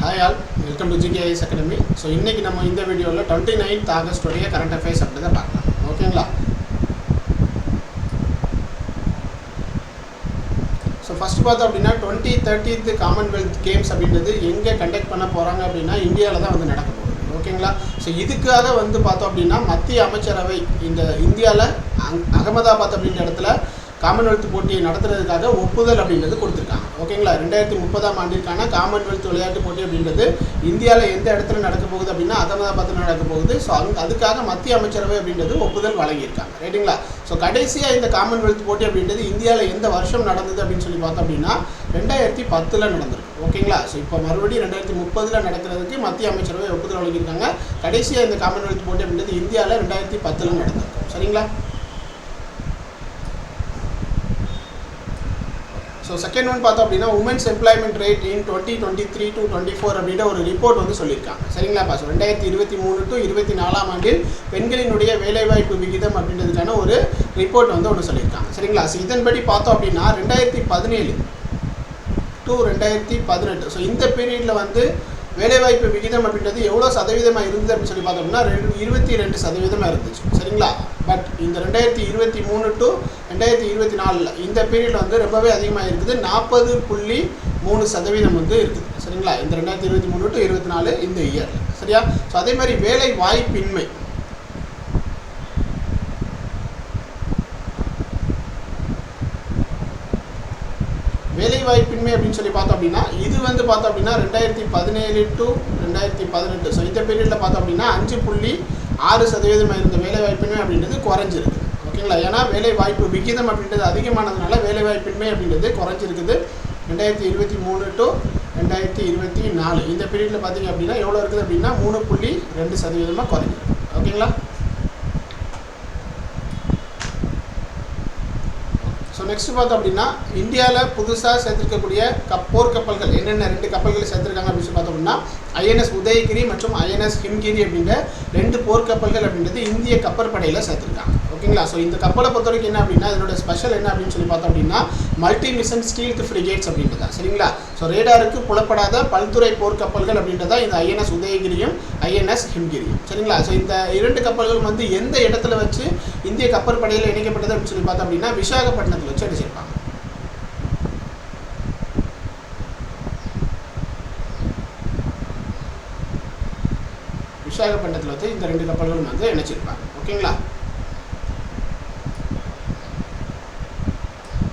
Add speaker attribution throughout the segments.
Speaker 1: Hi all, welcome to GKIS Academy. So இன்னைக்கு நம்ம இந்த வீடியோல 29th August உடைய current affairs அப்படி தான் பார்க்கலாம். ஓகேங்களா? ஸோ ஃபஸ்ட்டு பார்த்தோம் அப்படின்னா 2030th காமன்வெல்த் கேம்ஸ் அப்படின்றது எங்கே கண்டக்ட் பண்ண போகிறாங்க அப்படின்னா இந்தியாவில் தான் வந்து நடக்க போகுது. ஓகேங்களா? ஸோ இதுக்காக வந்து பார்த்தோம் அப்படின்னா மத்திய அமைச்சரவை இந்த இந்தியாவில் அகமதாபாத் அப்படின்ற இடத்துல காமன்வெல்த் போட்டியை நடத்துறதுக்காக ஒப்புதல் அப்படின்றது கொடுத்துருக்காங்க. ஓகேங்களா? 2030ஆம் ஆண்டிற்கான காமன்வெல்த் விளையாட்டு போட்டி அப்படின்றது இந்தியாவில் எந்த இடத்துல நடக்க போகுது அப்படின்னா அகமதாபாத்தில் நடக்க போகுது. ஸோ அதுக்காக மத்திய அமைச்சரவை அப்படின்றது ஒப்புதல் வழங்கியிருக்காங்க. ரைட்டுங்களா? ஸோ கடைசியாக இந்த காமன்வெல்த் போட்டி அப்படின்றது இந்தியாவில் எந்த வருஷம் நடந்தது அப்படின்னு சொல்லி பார்த்தோம் அப்படின்னா 2010 நடந்திருக்கு. ஓகேங்களா? ஸோ இப்போ மறுபடியும் 2030 நடக்கிறதுக்கு மத்திய அமைச்சரவை ஒப்புதல் வழங்கியிருக்காங்க. கடைசியாக இந்த காமன்வெல்த் போட்டி அப்படின்றது இந்தியாவில் 2010 நடந்திருக்கு. சரிங்களா? ஸோ செகண்ட் ஒன் பார்த்தோம் அப்படின்னா women's employment rate in 2023 to 24 அப்படின்ற ஒரு ரிப்போர்ட் வந்து சொல்லியிருக்காங்க. சரிங்களாப்பா? ஸோ 2023 to 24ஆம் ஆண்டில் பெண்களினுடைய வேலைவாய்ப்பு விகிதம் அப்படின்றதுக்கான ஒரு ரிப்போர்ட் வந்து ஒன்று சொல்லியிருக்காங்க. சரிங்களா? ஸோ இதன்படி பார்த்தோம் அப்படின்னா 2017 to 2018 ஸோ இந்த பீரியடில் வந்து வேலைவாய்ப்பு விகிதம் அப்படின்றது எவ்வளோ சதவீதமாக இருந்தது அப்படின்னு சொல்லி பார்த்தோம்னா 22% இருந்துச்சு. சரிங்களா? பட் இந்த 2023 to 2024 இந்த பீரியட் வந்து ரொம்பவே அதிகமாக இருக்குது. 40.3% வந்து இருக்குது. சரிங்களா? இந்த 2023 to 24 இந்த இயரில். சரியா? ஸோ அதே மாதிரி வேலை வாய்ப்பின்மை வேலைவாய்ப்பின்மை அப்படின்னு சொல்லி பார்த்தோம் அப்படின்னா இது வந்து பார்த்தோம் அப்படின்னா 2017 to 2018 ஸோ இந்த பீரியடில் பார்த்தோம் அப்படின்னா 5.6% இருந்த வேலைவாய்ப்பின்மை அப்படின்றது குறைஞ்சிருக்கு. ஓகேங்களா? ஏன்னா வேலைவாய்ப்பு விகிதம் அப்படின்றது அதிகமானதுனால வேலைவாய்ப்பின்மை அப்படின்றது குறைஞ்சிருக்குது. 2023 to 2024 இந்த பீரியடில் பார்த்தீங்க அப்படின்னா எவ்வளோ இருக்குது அப்படின்னா 3.2% குறைஞ்சிருக்கு. ஓகேங்களா? ஸோ நெக்ஸ்ட் பார்த்தோம் அப்படின்னா இந்தியாவில் புதுசாக சேர்த்துருக்கக்கூடிய போர்க்கப்பல்கள் என்னென்ன 2 கப்பல்கள் சேர்த்துருக்காங்க அப்படின்னு சொல்லி பார்த்தோம் அப்படின்னா ஐஎன்எஸ் உதயகிரி மற்றும் ஐஎன்எஸ் ஹிம்கிரி அப்படின்ற 2 போர்க்கப்பல்கள் அப்படின்றது இந்திய கப்பற்படையில் சேர்த்துருக்காங்க. ஓகேங்களா? ஸோ இந்த கப்பலை பொறுத்த வரைக்கும் என்ன அப்படின்னா இதனோட ஸ்பெஷல் என்ன அப்படின்னு சொல்லி பார்த்தோம் அப்படின்னா மல்டி மிஷன் ஸ்டீல்த் ஃப்ரிகேட்ஸ் அப்படின்றதா. சரிங்களா? ஸோ ரேடாருக்கு புலப்படாத பல்துறை போர்க்கப்பல்கள் அப்படின்றதா இந்த ஐஎன்எஸ் உதயகிரியும் ஐஎன்எஸ் ஹிம்கிரியும். சரிங்களா? ஸோ இந்த 2 கப்பல்களும் வந்து எந்த இடத்துல வச்சு இந்திய கப்பற்படையில் இணைக்கப்பட்டது அப்படின்னு சொல்லி பார்த்தோம் அப்படின்னா விசாகப்பட்டினத்தில் வச்சு அடிச்சிருப்பாங்க. விசாகப்பட்டினத்தில் வச்சு இந்த 2 கப்பல்களும் வந்து இணைச்சிருப்பாங்க. ஓகேங்களா?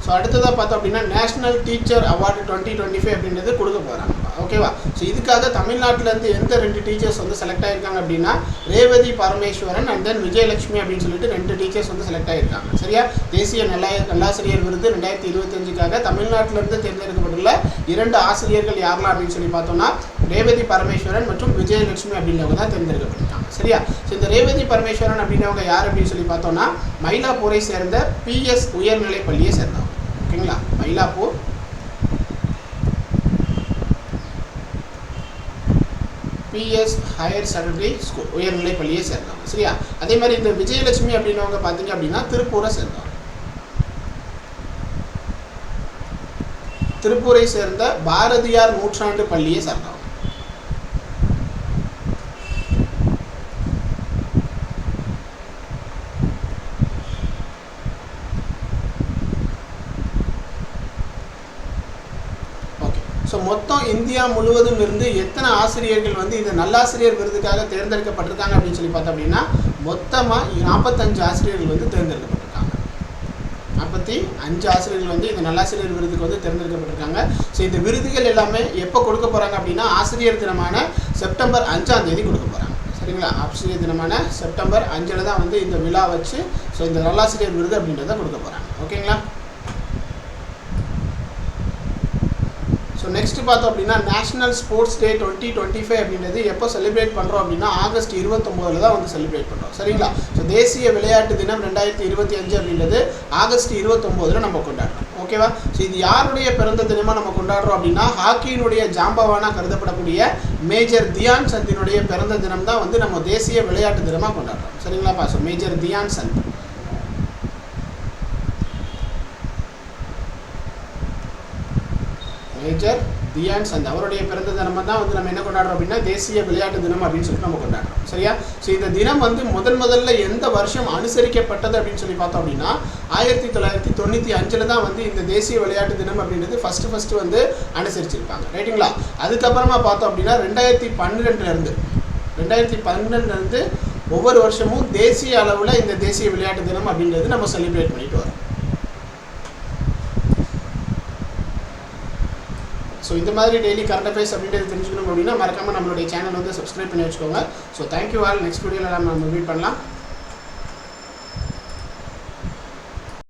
Speaker 1: ஸோ அடுத்ததாக பார்த்தோம் அப்படின்னா நேஷனல் டீச்சர் அவார்டு 2025 அப்படின்றது கொடுக்க போகிறாங்க. ஓகேவா? ஸோ இதுக்காக தமிழ்நாட்டிலேருந்து எந்த 2 டீச்சர்ஸ் வந்து செலக்ட் ஆகியிருக்காங்க அப்படின்னா ரேவதி பரமேஸ்வரன் அண்ட் தென் விஜயலட்சுமி அப்படின்னு சொல்லிட்டு 2 டீச்சர்ஸ் வந்து செலக்ட் ஆகியிருக்காங்க. சரியா? தேசிய நல்லாசிரியர் விருது 2025க்காக தமிழ்நாட்டிலேருந்து தேர்ந்தெடுக்கப்பட்டுள்ள 2 ஆசிரியர்கள் யாரெல்லாம் அப்படின்னு சொல்லி பார்த்தோம்னா ரேவதி பரமேஸ்வரன் மற்றும் விஜயலட்சுமி அப்படின்றவங்க தான் தேர்ந்தெடுக்கப்பட்டிருக்காங்க. சரியா? ஸோ இந்த ரேவதி பரமேஸ்வரன் அப்படின்றவங்க யார் அப்படின்னு சொல்லி பார்த்தோம்னா மயிலாப்பூரை சேர்ந்த பிஎஸ் உயர்நிலை பள்ளியை சேர்ந்தவங்க. ஓகேங்களா? Mylapore P S higher secondary school உயர்நிலை பள்ளியை சேர்ந்தவங்க. சரியா? அதே மாதிரி இந்த விஜயலட்சுமி அப்படின்னவங்க பார்த்தீங்க அப்படின்னா திருப்பூரை சேர்ந்தவங்க. திருப்பூரை சேர்ந்த பாரதியார் நூற்றாண்டு பள்ளியை சேர்ந்தவங்க. ஸோ மொத்தம் இந்தியா முழுவதும் இருந்து எத்தனை ஆசிரியர்கள் வந்து இந்த நல்லாசிரியர் விருதுக்காக தேர்ந்தெடுக்கப்பட்டிருக்காங்க அப்படின்னு சொல்லி பார்த்தோம் அப்படின்னா மொத்தமாக 45 ஆசிரியர்கள் வந்து தேர்ந்தெடுக்கப்பட்டிருக்காங்க. 45 ஆசிரியர்கள் வந்து இந்த நல்லாசிரியர் விருதுக்கு வந்து தேர்ந்தெடுக்கப்பட்டிருக்காங்க. ஸோ இந்த விருதுகள் எல்லாமே எப்போ கொடுக்க போகிறாங்க அப்படின்னா ஆசிரியர் தினமான செப்டம்பர் 5ஆம் தேதி கொடுக்க போகிறாங்க. சரிங்களா? ஆசிரியர் தினமான செப்டம்பர் 5 தான் வந்து இந்த விழா வச்சு ஸோ இந்த நல்லாசிரியர் விருது அப்படின்றத கொடுக்க போகிறாங்க. ஓகேங்களா? ஸோ நெக்ஸ்ட் பார்த்தோம் அப்படின்னா நேஷனல் ஸ்போர்ட்ஸ் டே 2025 அப்படின்றது எப்போ செலிப்ரேட் பண்ணுறோம் அப்படின்னா ஆகஸ்ட் 29 தான் வந்து செலிப்ரேட் பண்ணுறோம். சரிங்களா? ஸோ தேசிய விளையாட்டு தினம் 2025 அப்படின்றது ஆகஸ்ட் 29 நம்ம கொண்டாடுறோம். ஓகேவா? ஸோ இது யாருடைய பிறந்த தினமாக நம்ம கொண்டாடுறோம் அப்படின்னா ஹாக்கியினுடைய ஜாம்பவானா கருதப்படக்கூடிய மேஜர் தியான் சந்தினுடைய பிறந்த தினம் தான் வந்து நம்ம தேசிய விளையாட்டு தினமாக கொண்டாடுறோம். சரிங்களாப்பா? So major Dhyan Chand major Dhyan Chand அவருடைய பிறந்த தினம் தான் வந்து நம்ம என்ன கொண்டாடுறோம் அப்படின்னா தேசிய விளையாட்டு தினம் அப்படின்னு சொல்லிட்டு நம்ம கொண்டாடுறோம். சரியா? ஸோ இந்த தினம் வந்து முதல்ல எந்த வருஷம் அனுசரிக்கப்பட்டது அப்படின்னு சொல்லி பார்த்தோம் அப்படின்னா 1995 தான் வந்து இந்த தேசிய விளையாட்டு தினம் அப்படின்றது ஃபஸ்ட்டு வந்து அனுசரிச்சிருப்பாங்க. ரைட்டுங்களா? அதுக்கப்புறமா பார்த்தோம் அப்படின்னா 2012 ஒவ்வொரு வருஷமும் தேசிய அளவில் இந்த தேசிய விளையாட்டு தினம் அப்படின்றது நம்ம செலிப்ரேட் பண்ணிட்டு வரோம். ஸோ இந்த மாதிரி டெய்லி கரண்ட் அஃபேர்ஸ் அப்படின்றது தெரிஞ்சுக்கணும் அப்படின்னா மறக்காமல் நம்மளுடைய சேனல் வந்து சப்ஸ்கிரைப் பண்ணி வச்சுக்கோங்க. So thank you all. நெக்ஸ்ட் வீடியோவில் நம்ம மீட் பண்ணலாம்.